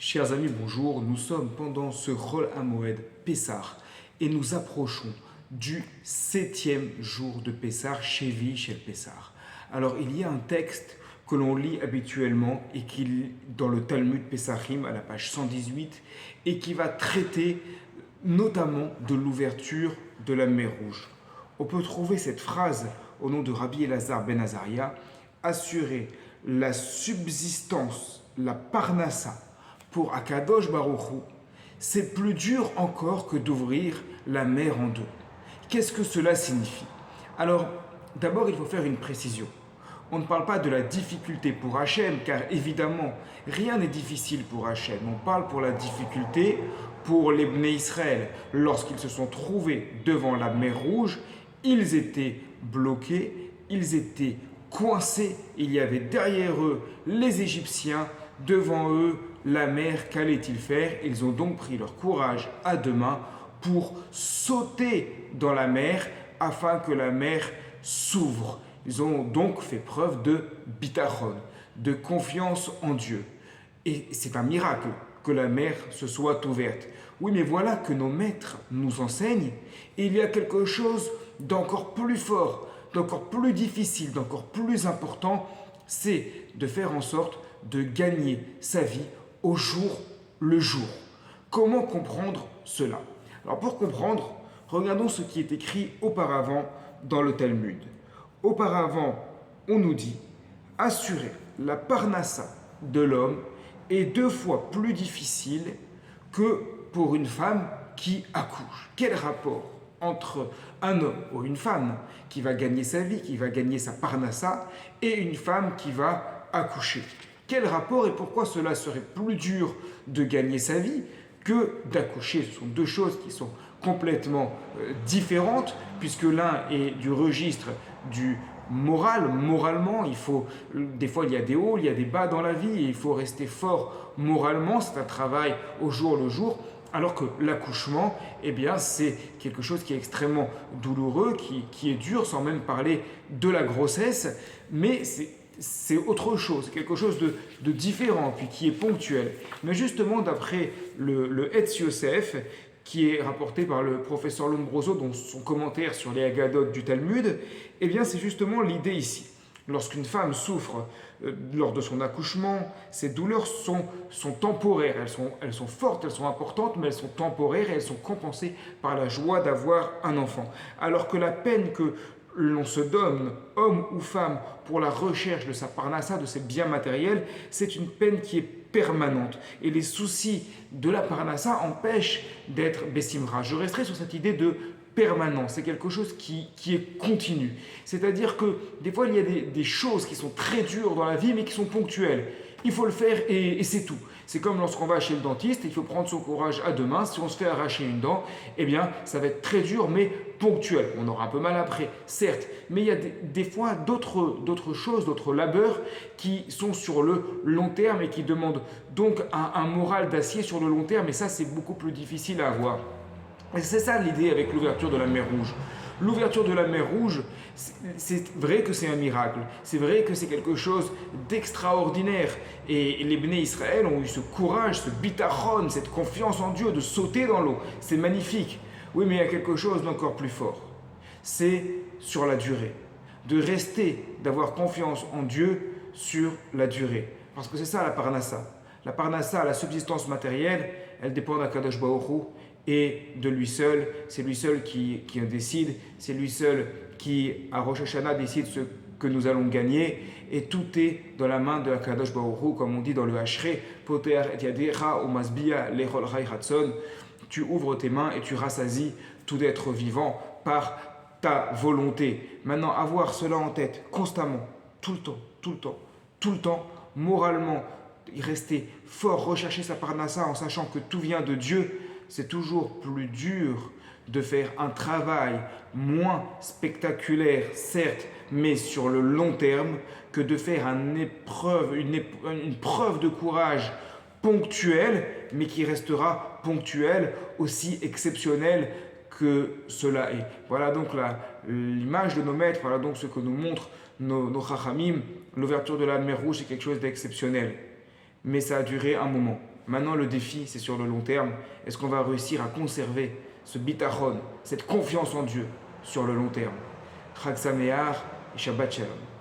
Chers amis, bonjour. Nous sommes pendant ce Chol HaMoed Pessah et nous approchons du 7e jour de Pessah, Shevi Shel Pessah. Alors, il y a un texte que l'on lit habituellement et qui, dans le Talmud Pessahim à la page 118, et qui va traiter notamment de l'ouverture de la mer Rouge. On peut trouver cette phrase au nom de Rabbi Elazar ben Azaria: assurer la subsistance, la parnassa pour Akadosh Baruch Hu, c'est plus dur encore que d'ouvrir la mer en deux. Qu'est-ce que cela signifie? Alors, d'abord, il faut faire une précision. On ne parle pas de la difficulté pour Hachem, car évidemment, rien n'est difficile pour Hachem. On parle pour la difficulté pour les Bnei Israël. Lorsqu'ils se sont trouvés devant la mer Rouge, ils étaient bloqués, ils étaient coincés. Il y avait derrière eux les Égyptiens, devant eux la mer. Qu'allaient-ils faire? Ils ont donc pris leur courage à deux mains pour sauter dans la mer afin que la mer s'ouvre. Ils ont donc fait preuve de bitachon, de confiance en Dieu. Et c'est un miracle que la mer se soit ouverte. Oui, mais voilà que nos maîtres nous enseignent. Et il y a quelque chose d'encore plus fort, d'encore plus difficile, d'encore plus important, c'est de faire en sorte de gagner sa vie au jour le jour. Comment comprendre cela? Alors pour comprendre, regardons ce qui est écrit auparavant dans le Talmud. Auparavant, on nous dit: assurer la parnassa de l'homme est 2 fois plus difficile que pour une femme qui accouche. Quel rapport entre un homme ou une femme qui va gagner sa vie, qui va gagner sa parnassa, et une femme qui va accoucher? Quel rapport, et pourquoi cela serait plus dur de gagner sa vie que d'accoucher? Ce sont 2 choses qui sont complètement différentes, puisque l'un est du registre du moral. Moralement, des fois il y a des hauts, il y a des bas dans la vie, et il faut rester fort moralement. C'est un travail au jour le jour. Alors que l'accouchement, eh bien, c'est quelque chose qui est extrêmement douloureux, qui est dur, sans même parler de la grossesse, mais c'est autre chose, quelque chose de différent, puis qui est ponctuel. Mais justement, d'après le Etz Yosef, qui est rapporté par le professeur Lombroso dans son commentaire sur les Haggadot du Talmud, eh bien, c'est justement l'idée ici. Lorsqu'une femme souffre lors de son accouchement, ces douleurs sont temporaires, elles sont fortes, elles sont importantes, mais elles sont temporaires et elles sont compensées par la joie d'avoir un enfant. Alors que la peine que l'on se donne, homme ou femme, pour la recherche de sa parnassa, de ses biens matériels, c'est une peine qui est permanente. Et les soucis de la parnassa empêchent d'être bessimra. Je resterai sur cette idée de permanent, c'est quelque chose qui est continu. C'est-à-dire que des fois, il y a des choses qui sont très dures dans la vie, mais qui sont ponctuelles. Il faut le faire et c'est tout. C'est comme lorsqu'on va chez le dentiste, il faut prendre son courage à 2 mains. Si on se fait arracher une dent, eh bien, ça va être très dur, mais ponctuel. On aura un peu mal après, certes. Mais il y a des fois d'autres choses, d'autres labeurs qui sont sur le long terme et qui demandent donc un moral d'acier sur le long terme. Et ça, c'est beaucoup plus difficile à avoir. Et c'est ça l'idée avec l'ouverture de la mer Rouge. L'ouverture de la mer Rouge, c'est vrai que c'est un miracle, c'est vrai que c'est quelque chose d'extraordinaire. Et les Bnei Israël ont eu ce courage, ce bitachon, cette confiance en Dieu de sauter dans l'eau. C'est magnifique. Oui, mais il y a quelque chose d'encore plus fort. C'est sur la durée. De rester, d'avoir confiance en Dieu sur la durée. Parce que c'est ça la parnassa. La parnassa, la subsistance matérielle, elle dépend d'Akadosh Baruch Hu et de lui seul. C'est lui seul qui en décide. C'est lui seul qui, à Rosh Hashanah, décide ce que nous allons gagner. Et tout est dans la main de Akadosh Baruch Hu, comme on dit dans le Hachré, Poter et yadecha ou masbia lechol chai ratson. Tu ouvres tes mains et tu rassasies tout être vivant par ta volonté. Maintenant, avoir cela en tête constamment, tout le temps, moralement, rester fort, rechercher sa parnassa en sachant que tout vient de Dieu, c'est toujours plus dur de faire un travail moins spectaculaire, certes, mais sur le long terme, que de faire une preuve de courage ponctuelle, mais qui restera ponctuelle, aussi exceptionnelle que cela est. Voilà donc l'image de nos maîtres, voilà donc ce que nous montrent nos chachamim. L'ouverture de la mer Rouge, c'est quelque chose d'exceptionnel. mais ça a duré un moment. Maintenant, le défi, c'est sur le long terme. Est-ce qu'on va réussir à conserver ce bitachon, cette confiance en Dieu sur le long terme? Chag Sameach et Shabbat Shalom.